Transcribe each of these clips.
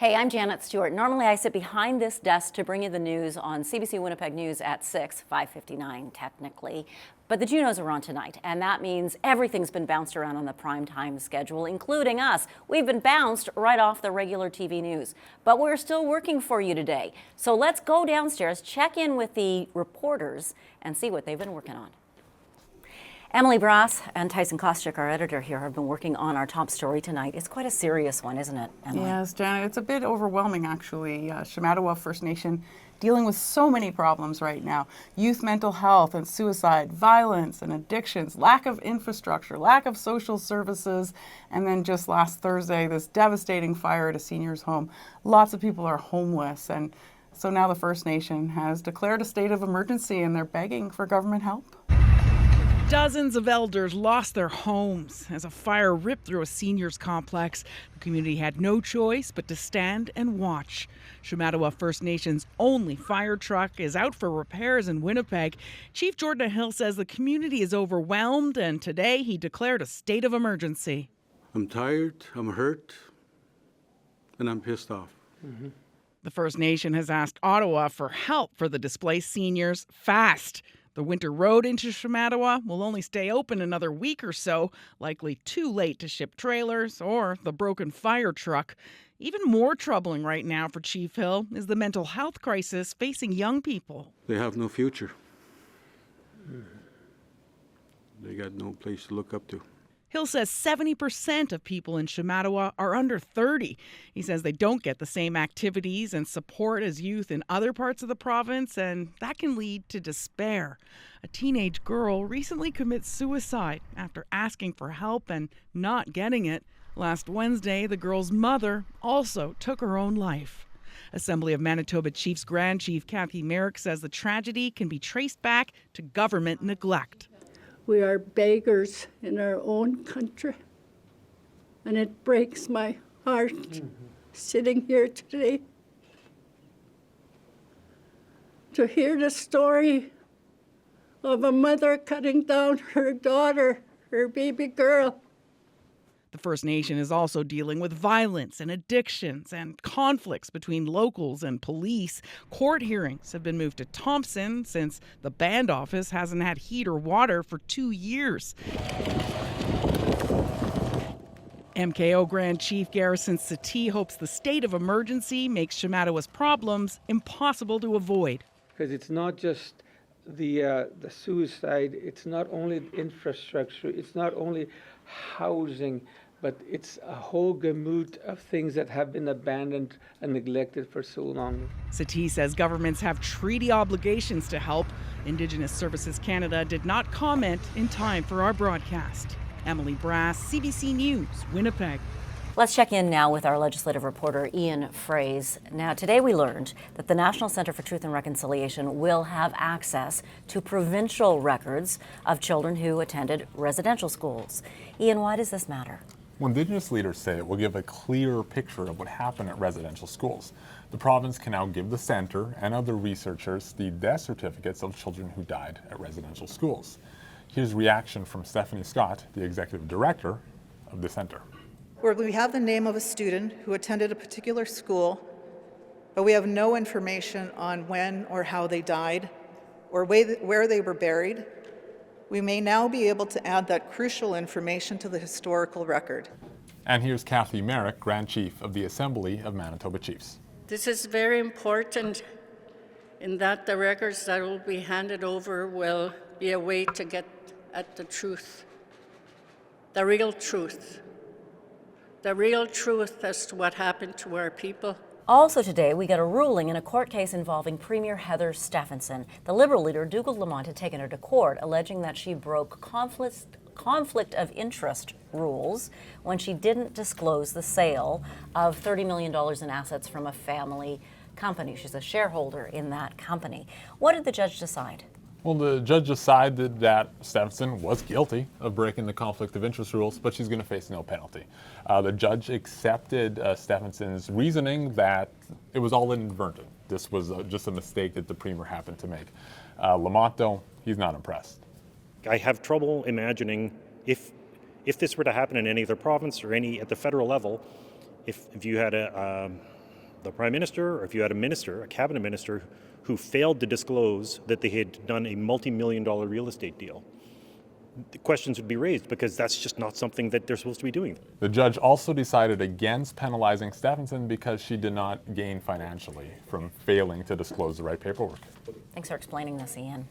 Hey, I'm Janet Stewart. Normally I sit behind this desk to bring you the news on CBC Winnipeg News at 6, 5:59 technically. But the Junos are on tonight, and that means everything's been bounced around on the primetime schedule, including us. We've been bounced right off the regular TV news. But we're still working for you today. So let's go downstairs, check in with the reporters, and see what they've been working on. Emily Brass and Tyson Kostyk, our editor here, have been working on our top story tonight. It's quite a serious one, isn't it, Emily? Yes, Janet, it's a bit overwhelming, actually. Shamattawa First Nation dealing with so many problems right now. Youth mental health and suicide, violence and addictions, lack of infrastructure, lack of social services, and then just last Thursday, this devastating fire at a senior's home. Lots of people are homeless, and so now the First Nation has declared a state of emergency, and they're begging for government help. Dozens of elders lost their homes as a fire ripped through a seniors complex. The community had no choice but to stand and watch. Shamattawa First Nation's only fire truck is out for repairs in Winnipeg. Chief Jordan Hill says the community is overwhelmed, and today he declared a state of emergency. I'm tired, I'm hurt, and I'm pissed off. The First Nation has asked Ottawa for help for the displaced seniors fast. The winter road into Shamattawa will only stay open another week or so, likely too late to ship trailers or the broken fire truck. Even more troubling right now for Chief Hill is the mental health crisis facing young people. They have no future. They got no place to look up to. Hill says 70% of people in Shamattawa are under 30. He says they don't get the same activities and support as youth in other parts of the province, and that can lead to despair. A teenage girl recently commits suicide after asking for help and not getting it. Last Wednesday, the girl's mother also took her own life. Assembly of Manitoba Chiefs Grand Chief Kathy Merrick says the tragedy can be traced back to government neglect. We are beggars in our own country, and it breaks my heart sitting here today to hear the story of a mother cutting down her daughter, her baby girl. The First Nation is also dealing with violence and addictions and conflicts between locals and police. Court hearings have been moved to Thompson since the band office hasn't had heat or water for 2 years. MKO Grand Chief Garrison Settee hopes the state of emergency makes Shamattawa's problems impossible to avoid. Because it's not just the suicide, it's not only infrastructure, it's not only housing, but it's a whole gamut of things that have been abandoned and neglected for so long. Settee says governments have treaty obligations to help. Indigenous Services Canada did not comment in time for our broadcast. Emily Brass, CBC News, Winnipeg. Let's check in now with our legislative reporter, Ian Fraze. Now, today we learned that the National Centre for Truth and Reconciliation will have access to provincial records of children who attended residential schools. Ian, why does this matter? Well, Indigenous leaders say it will give a clearer picture of what happened at residential schools. The province can now give the centre and other researchers the death certificates of children who died at residential schools. Here's reaction from Stephanie Scott, the executive director of the centre. Where we have the name of a student who attended a particular school, but we have no information on when or how they died or where they were buried, we may now be able to add that crucial information to the historical record. And here's Kathy Merrick, Grand Chief of the Assembly of Manitoba Chiefs. This is very important in that the records that will be handed over will be a way to get at the truth, the real truth as to what happened to our people. Also today, we got a ruling in a court case involving Premier Heather Stephenson. The Liberal leader, Dougal Lamont, had taken her to court, alleging that she broke conflict of interest rules when she didn't disclose the sale of $30 million in assets from a family company. She's a shareholder in that company. What did the judge decide? Well, the judge decided that Stephenson was guilty of breaking the conflict of interest rules, but she's going to face no penalty. The judge accepted Stephenson's reasoning that it was all inadvertent. This was just a mistake that the Premier happened to make. Lamont, though, he's not impressed. I have trouble imagining if this were to happen in any other province or any at the federal level, if you had the Prime Minister or if you had a minister, a cabinet minister, who failed to disclose that they had done a multi-million-dollar real estate deal, the questions would be raised because that's just not something that they're supposed to be doing. The judge also decided against penalizing Stephenson because she did not gain financially from failing to disclose the right paperwork. Thanks for explaining this, Ian.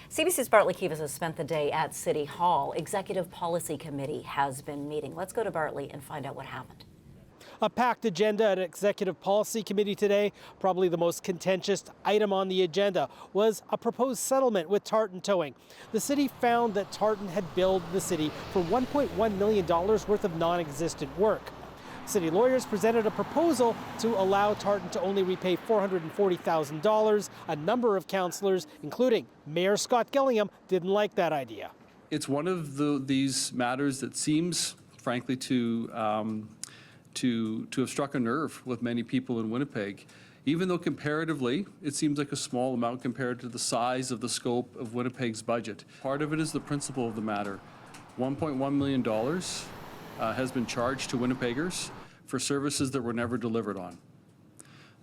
CBC's Bartley Kivas has spent the day at City Hall. Executive Policy Committee has been meeting. Let's go to Bartley and find out what happened. A packed agenda at Executive Policy Committee today. Probably the most contentious item on the agenda was a proposed settlement with Tartan Towing. The city found that Tartan had billed the city for $1.1 million worth of non-existent work. City lawyers presented a proposal to allow Tartan to only repay $440,000. A number of councillors, including Mayor Scott Gillingham, didn't like that idea. It's one of these matters that seems, frankly, to have struck a nerve with many people in Winnipeg. Even though comparatively, it seems like a small amount compared to the size of the scope of Winnipeg's budget. Part of it is the principle of the matter. $1.1 million has been charged to Winnipeggers for services that were never delivered on.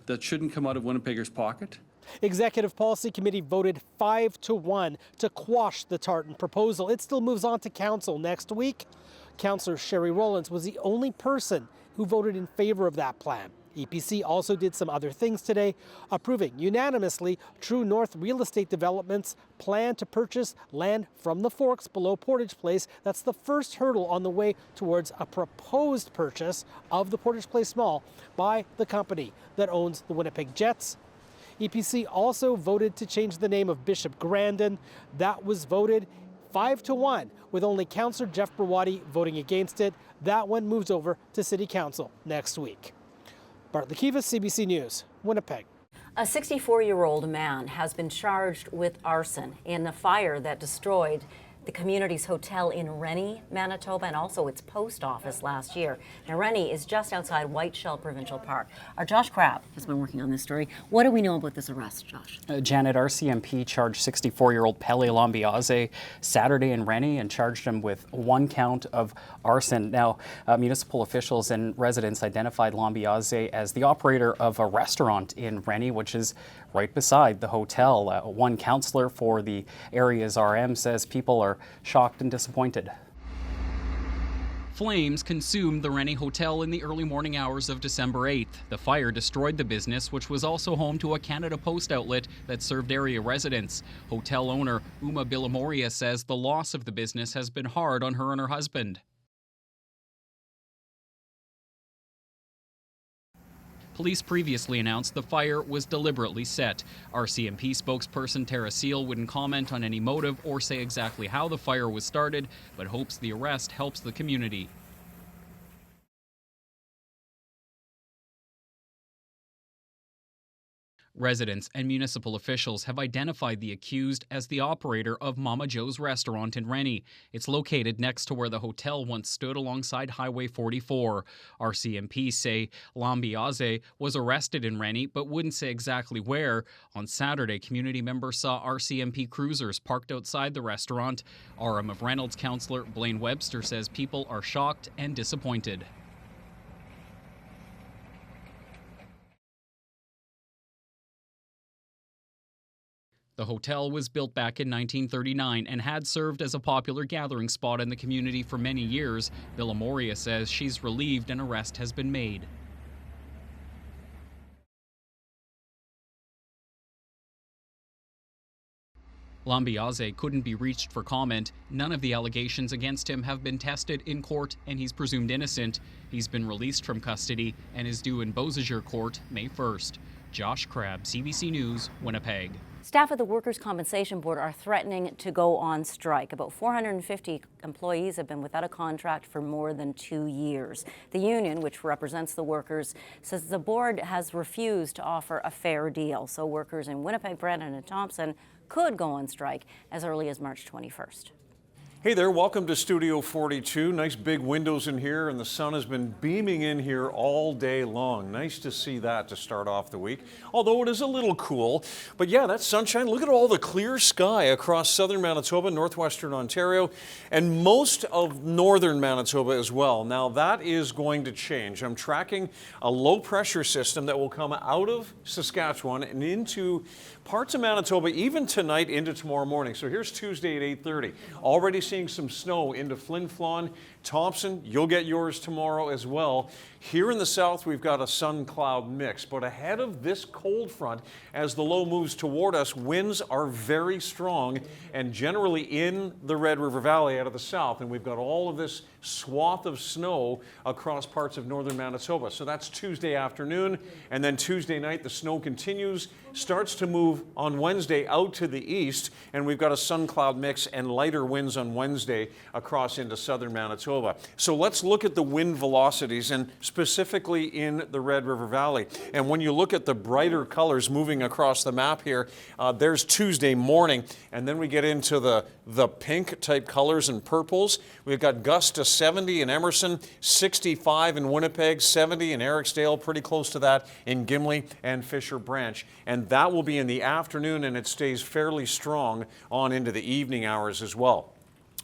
That shouldn't come out of Winnipeggers' pocket. Executive Policy Committee voted 5-1 to quash the Tartan proposal. It still moves on to Council next week. Councillor Sherry Rollins was the only person who voted in favor of that plan. EPC also did some other things today, approving unanimously True North Real Estate Development's plan to purchase land from the Forks below Portage Place. That's the first hurdle on the way towards a proposed purchase of the Portage Place Mall by the company that owns the Winnipeg Jets. EPC also voted to change the name of Bishop Grandin. That was voted 5-1, with only Councillor Jeff Brawadi voting against it. That one moves over to City Council next week. Bartley Kivas, CBC News, Winnipeg. A 64-year-old man has been charged with arson in a fire that destroyed the community's hotel in Rennie, Manitoba, and also its post office last year. Now, Rennie is just outside Whiteshell Provincial Park. Our Josh Crabb has been working on this story. What do we know about this arrest, Josh? Janet, RCMP charged 64-year-old Pele Lambiase Saturday in Rennie and charged him with one count of arson. Now, municipal officials and residents identified Lambiase as the operator of a restaurant in Rennie, which is right beside the hotel. One councillor for the area's RM says people are shocked and disappointed. Flames consumed the Rennie Hotel in the early morning hours of December 8th. The fire destroyed the business, which was also home to a Canada Post outlet that served area residents. Hotel owner Uma Bilamoria says the loss of the business has been hard on her and her husband. Police previously announced the fire was deliberately set. RCMP spokesperson Tara Seal wouldn't comment on any motive or say exactly how the fire was started, but hopes the arrest helps the community. Residents and municipal officials have identified the accused as the operator of Mama Joe's restaurant in Rennie. It's located next to where the hotel once stood alongside Highway 44. RCMP say Lambiase was arrested in Rennie but wouldn't say exactly where. On Saturday, community members saw RCMP cruisers parked outside the restaurant. RM of Reynolds councillor Blaine Webster says people are shocked and disappointed. The hotel was built back in 1939 and had served as a popular gathering spot in the community for many years. Villamoria says she's relieved an arrest has been made. Lambiase couldn't be reached for comment. None of the allegations against him have been tested in court, and he's presumed innocent. He's been released from custody and is due in Beausejour Court May 1st. Josh Crabb, CBC News, Winnipeg. Staff at the Workers' Compensation Board are threatening to go on strike. About 450 employees have been without a contract for more than 2 years. The union, which represents the workers, says the board has refused to offer a fair deal. So workers in Winnipeg, Brandon, and Thompson could go on strike as early as March 21st. Hey there, welcome to Studio 42. Nice big windows in here, and the sun has been beaming in here all day long. Nice to see that to start off the week, although it is a little cool. But yeah, that's sunshine. Look at all the clear sky across southern Manitoba, northwestern Ontario, and most of northern Manitoba as well. Now that is going to change. I'm tracking a low pressure system that will come out of Saskatchewan and into parts of Manitoba, even tonight into tomorrow morning. So here's Tuesday at 8:30. Already seeing some snow into Flin Flon, Thompson. You'll get yours tomorrow as well. Here in the south, we've got a sun-cloud mix, but ahead of this cold front, as the low moves toward us, winds are very strong and generally in the Red River Valley out of the south, and we've got all of this swath of snow across parts of northern Manitoba. So that's Tuesday afternoon, and then Tuesday night, the snow continues, starts to move on Wednesday out to the east, and we've got a sun-cloud mix and lighter winds on Wednesday across into southern Manitoba. So let's look at the wind velocities, and specifically in the Red River Valley. And when you look at the brighter colors moving across the map here, there's Tuesday morning, and then we get into the pink type colors and purples. We've got gusts to 70 in Emerson, 65 in Winnipeg, 70 in Ericsdale, pretty close to that in Gimli and Fisher Branch. And that will be in the afternoon, and it stays fairly strong on into the evening hours as well.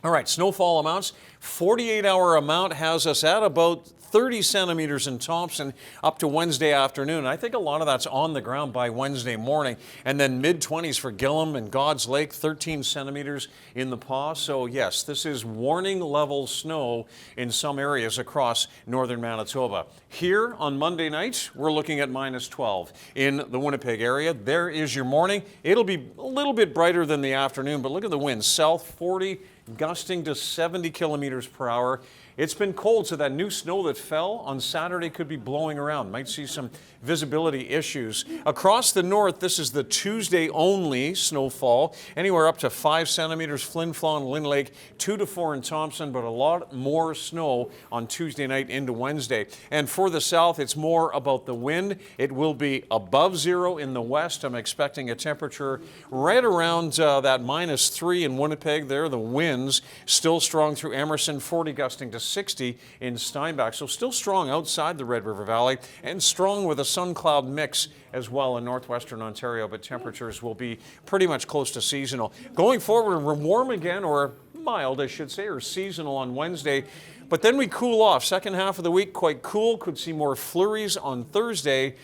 All right, snowfall amounts. 48-hour amount has us at about 30 centimeters in Thompson up to Wednesday afternoon. I think a lot of that's on the ground by Wednesday morning. And then mid-20s for Gillam and God's Lake, 13 centimeters in the Paw. So yes, this is warning level snow in some areas across northern Manitoba. Here on Monday night, we're looking at minus 12 in the Winnipeg area. There is your morning. It'll be a little bit brighter than the afternoon, but look at the winds. South 40, gusting to 70 kilometers per hour. It's been cold, so that new snow that fell on Saturday could be blowing around. Might see some visibility issues. Across the north, this is the Tuesday only snowfall, anywhere up to 5 centimeters, Flin Flon, Lynn Lake, 2 to 4 in Thompson, but a lot more snow on Tuesday night into Wednesday. And for the south, it's more about the wind. It will be above zero in the west. I'm expecting a temperature right around that minus 3 in Winnipeg there. The winds still strong through Emerson, 40 gusting to 60 in Steinbach. So still strong outside the Red River Valley and strong with a sun cloud mix as well in northwestern Ontario, but temperatures will be pretty much close to seasonal. Going forward, we're warm again, or mild, I should say, or seasonal on Wednesday, but then we cool off. Second half of the week, quite cool. Could see more flurries on Thursday.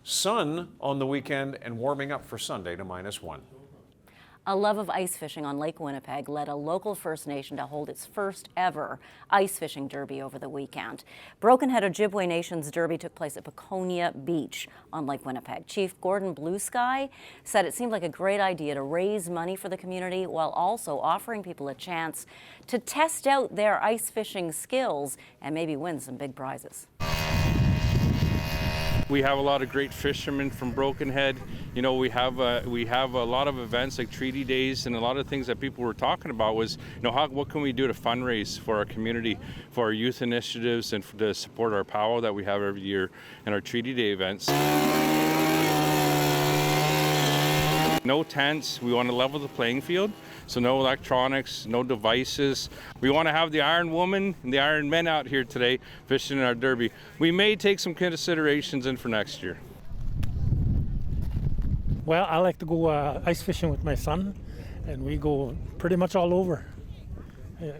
Sun on the weekend and warming up for Sunday to minus 1. A love of ice fishing on Lake Winnipeg led a local First Nation to hold its first ever ice fishing derby over the weekend. Broken Head Ojibwe Nation's derby took place at Peconia Beach on Lake Winnipeg. Chief Gordon Blue Sky said it seemed like a great idea to raise money for the community while also offering people a chance to test out their ice fishing skills and maybe win some big prizes. We have a lot of great fishermen from Broken Head. You know, we have a lot of events like treaty days, and a lot of things that people were talking about was, you know, what can we do to fundraise for our community, for our youth initiatives, and to support our powwow that we have every year in our treaty day events. No tents. We want to level the playing field. So no electronics, no devices. We want to have the Iron Woman and the Iron Men out here today fishing in our derby. We may take some considerations in for next year. Well, I like to go ice fishing with my son, and we go pretty much all over.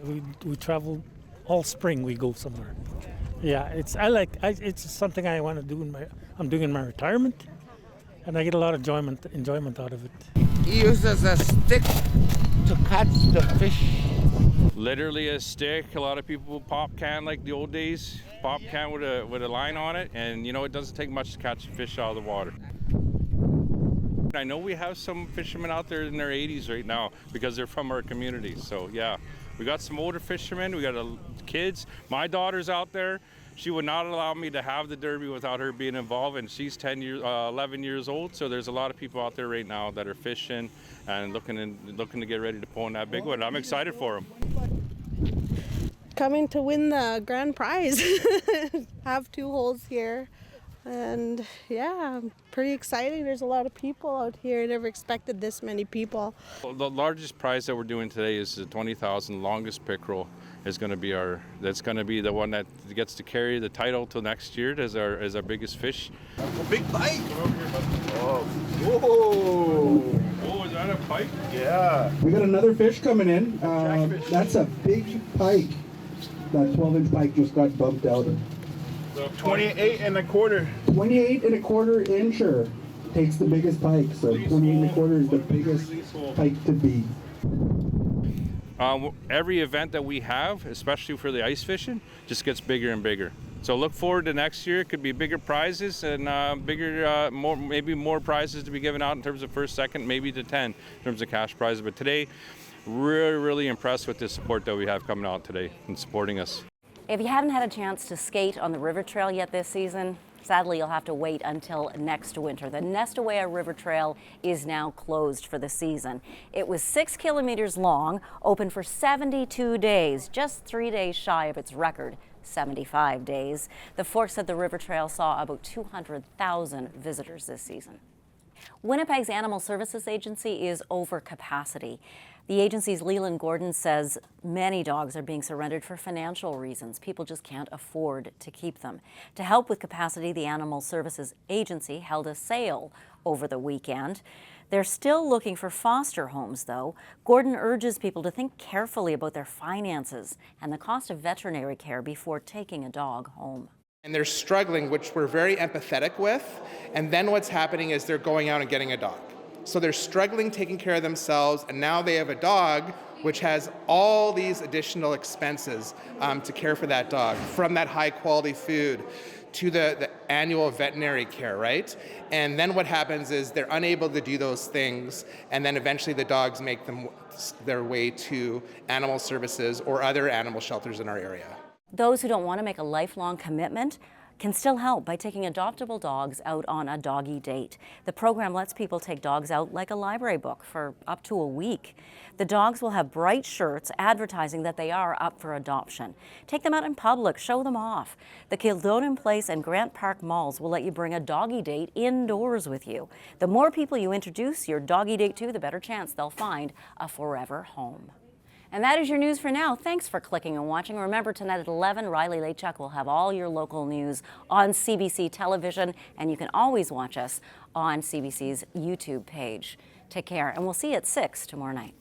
We travel all spring. We go somewhere. Yeah, it's something I want to do I'm doing in my retirement, and I get a lot of enjoyment out of it. He uses a stick to catch the fish. Literally a stick. A lot of people pop can like the old days. Pop can with a line on it, and you know, it doesn't take much to catch a fish out of the water. I know we have some fishermen out there in their 80s right now because they're from our community. So yeah, we got some older fishermen. We got kids. My daughter's out there. She would not allow me to have the derby without her being involved, and she's 11 years old. So there's a lot of people out there right now that are fishing and looking to get ready to pull in that big one. I'm excited for them. Coming to win the grand prize. Have 2 holes here. and yeah, pretty exciting. There's a lot of people out here. I never expected this many people. The largest prize that we're doing today is the 20,000 longest pickerel. Is going to be that's going to be the one that gets to carry the title till next year as our biggest fish. A big pike. Oh, whoa! Oh, is that a pike? Yeah. We got another fish coming in. That's a big pike. That 12-inch pike just got bumped out. 28 and a quarter. 28 and a quarter incher takes the biggest pike. So 28 and a quarter is the biggest pike to beat. Every event that we have, especially for the ice fishing, just gets bigger and bigger. So look forward to next year. It could be bigger prizes and maybe more prizes to be given out in terms of first, second, maybe to 10 in terms of cash prizes. But today, really impressed with the support that we have coming out today and supporting us. If you haven't had a chance to skate on the river trail yet this season, sadly, you'll have to wait until next winter. The Nestawaya River Trail is now closed for the season. It was 6 kilometers long, open for 72 days, just 3 days shy of its record, 75 days. The Forks said the river trail saw about 200,000 visitors this season. Winnipeg's Animal Services Agency is over capacity. The agency's Leland Gordon says many dogs are being surrendered for financial reasons. People just can't afford to keep them. To help with capacity, the Animal Services Agency held a sale over the weekend. They're still looking for foster homes, though. Gordon urges people to think carefully about their finances and the cost of veterinary care before taking a dog home. And they're struggling, which we're very empathetic with. And then what's happening is they're going out and getting a dog. So they're struggling taking care of themselves, and now they have a dog which has all these additional expenses to care for that dog, from that high quality food to the annual veterinary care, right? And then what happens is they're unable to do those things, and then eventually the dogs make their way to animal services or other animal shelters in our area. Those who don't want to make a lifelong commitment can still help by taking adoptable dogs out on a doggy date. The program lets people take dogs out like a library book for up to a week. The dogs will have bright shirts advertising that they are up for adoption. Take them out in public, show them off. The Kildonan Place and Grant Park malls will let you bring a doggy date indoors with you. The more people you introduce your doggy date to, the better chance they'll find a forever home. And that is your news for now. Thanks for clicking and watching. Remember, tonight at 11, Riley Lachuk will have all your local news on CBC television, and you can always watch us on CBC's YouTube page. Take care, and we'll see you at 6 tomorrow night.